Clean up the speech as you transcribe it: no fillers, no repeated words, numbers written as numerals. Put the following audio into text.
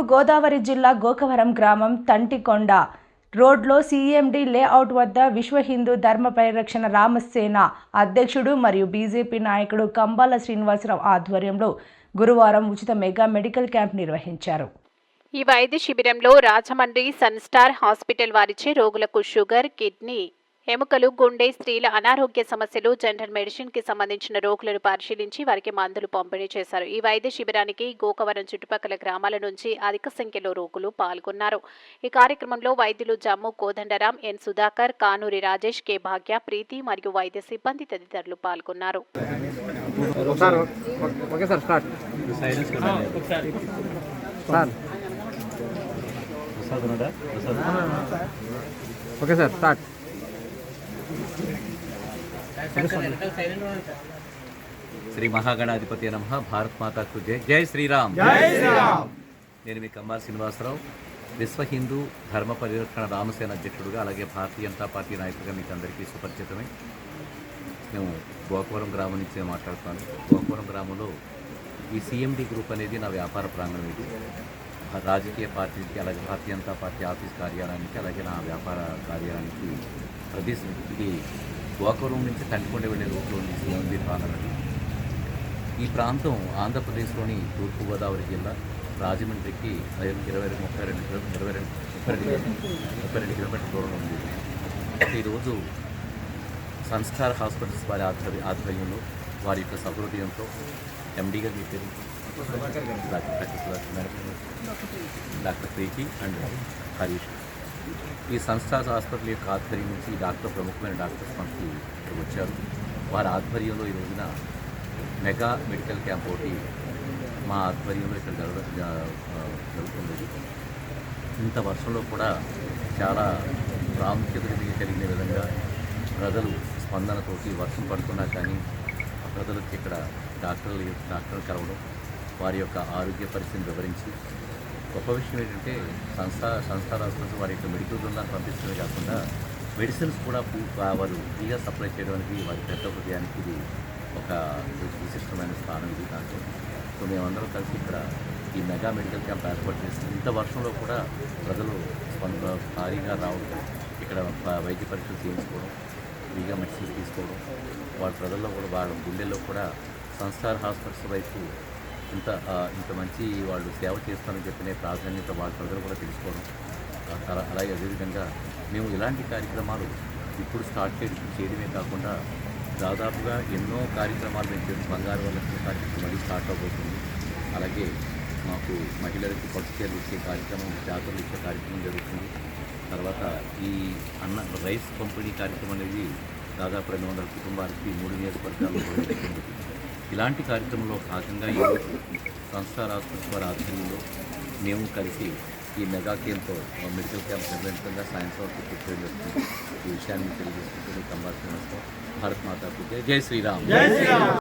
తూర్పుగోదావరి జిల్లా గోకవరం గ్రామం తంటికొండ రోడ్లో సిఎండి లేఅవుట్ వద్ద విశ్వ హిందూ ధర్మ పరిరక్షణ రామసేన అధ్యక్షుడు మరియు బీజేపీ నాయకుడు కంబాల శ్రీనివాసరావు ఆధ్వర్యంలో గురువారం ఉచిత మెగా మెడికల్ క్యాంప్ నిర్వహించారు. ఈ వైద్య శిబిరంలో రాజమండ్రి సన్ స్టార్ హాస్పిటల్ వారిచే రోగులకు షుగర్, కిడ్నీ, ఎముకలు, గుండె, స్త్రీల అనారోగ్య సమస్యలు, జనరల్ మెడిసిన్ కి సంబంధించిన రోగులను పరిశీలించి వారికి మందులు పంపిణీ చేశారు. ఈ వైద్య శిబిరానికి గోకవరం చుట్టుపక్కల గ్రామాల నుంచి అధిక సంఖ్యలో రోగులు పాల్గొన్నారు. ఈ కార్యక్రమంలో వైద్యులు జమ్ము కోదండరాం, ఎన్ సుధాకర్, కానూరి రాజేష్, కె భాగ్య, ప్రీతి మరియు వైద్య సిబ్బంది తదితరులు పాల్గొన్నారు. శ్రీ మహాగణాధిపతి నమః. భారత్ మాతాకు జై. జై శ్రీరామ్. నేను మీ కంబాల శ్రీనివాసరావు, విశ్వ హిందూ ధర్మ పరిరక్షణ రామసేన అధ్యక్షుడుగా, అలాగే భారతీయ జనతా పార్టీ నాయకుడిగా మీకు అందరికీ సుపరిచితమే. మేము గోకవరం గ్రామం నుంచి మాట్లాడుతున్నాను. గోకవరం గ్రామంలో ఈ సిఎండి గ్రూప్ అనేది నా వ్యాపార ప్రాంగణం. ఇది రాజకీయ పార్టీకి, అలాగే భారతీయ జనతా పార్టీ ఆఫీస్ కార్యాలయానికి, అలాగే నా వ్యాపార కార్యాలయానికి ప్రదేశం. ఇది గోకవరం నుంచి తంటికొండ వెళ్ళే రూట్లో ఉంది సిఎండి ప్రాంతం. ఈ ప్రాంతం ఆంధ్రప్రదేశ్లోని తూర్పుగోదావరి జిల్లా రాజమండ్రికి 32 కిలోమీటర్ల దూరంలో ఉంది. ఈరోజు సంస్కార్ హాస్పిటల్స్ వారి ఆధ్వర్యంలో, వారి యొక్క సహృదయంతో ఎండీ గారు మీ పేరు డాక్టర్ ప్రీతి అండ్ హరీష్, ఈ సంస్థార్ హాస్పిటల్ యొక్క ఆధ్వర్యం నుంచి డాక్టర్ ప్రముఖమైన డాక్టర్స్ మనకి ఇక్కడ వచ్చారు. వారి ఆధ్వర్యంలో ఈ రోజున మెగా మెడికల్ క్యాంప్ ఒకటి మా ఆధ్వర్యంలో ఇక్కడ జరుగుతుంది. ఇంత వర్షంలో కూడా చాలా ప్రాముఖ్యత కలిగిన విధంగా ప్రజలు స్పందనతోటి వర్షం పడుతున్నా కానీ ప్రజలకు ఇక్కడ డాక్టర్లు కలవడం, వారి యొక్క ఆరోగ్య పరిస్థితిని వివరించి, గొప్ప విషయం ఏంటంటే సంస్థార్ హాస్పిటల్స్ వారి యొక్క మెడికల్ బృందాన్ని పంపిస్తూనే కాకుండా మెడిసిన్స్ కూడా వారు ఫ్రీగా సప్లై చేయడానికి వారి పెద్ద హృదయానికి ఇది ఒక విశిష్టమైన స్థానం. ఇది దాంట్లో సో మేమందరం కలిసి ఇక్కడ ఈ మెగా మెడికల్ క్యాంప్ ఏర్పాటు చేసి, ఇంత వర్షంలో కూడా ప్రజలు భారీగా రావడం, ఇక్కడ వైద్య పరీక్షలు చేయించుకోవడం, ఫ్రీగా మెడిసిన్స్ తీసుకోవడం, వాళ్ళ ప్రజల్లో కూడా వాళ్ళ గుండెల్లో కూడా సంస్కార్ హాస్పిటల్స్ వైపు ఇంత మంచి వాళ్ళు సేవ చేస్తారని చెప్పిన ప్రాధాన్యత వాళ్ళ ప్రజలు కూడా తెలుసుకోవడం. అలాగే అదేవిధంగా మేము ఇలాంటి కార్యక్రమాలు ఇప్పుడు స్టార్ట్ చేయడమే కాకుండా దాదాపుగా ఎన్నో కార్యక్రమాలు మేము చేసి బంగారు వాళ్ళకి కార్యక్రమం అది స్టార్ట్ అవబోతుంది. అలాగే మాకు మహిళలకు పట్టు చీరలు ఇచ్చే కార్యక్రమం, జాతరలు ఇచ్చే కార్యక్రమం జరుగుతుంది. తర్వాత ఈ రైస్ పంపిణీ కార్యక్రమం అనేది దాదాపు 200 కుటుంబాలకి 3 నియోజకవర్గాల్లో జరుగుతుంది. ఇలాంటి కార్యక్రమంలో భాగంగా ఈరోజు సంస్కార్ హాస్పిటల్ వారి ఆధ్వర్యంలో మేము కలిసి ఈ మెగా క్యాంప్తో మెడికల్ క్యాంప్ నిర్వహించడంగా సాయంత్రం వరకు కూర్చొని జరుగుతుంది. ఈ విషయాన్ని తెలియజేసుకుంటూ కంబాల శ్రీనివాసరావు. భారత్ మాతాకు జై. జై శ్రీరామ్.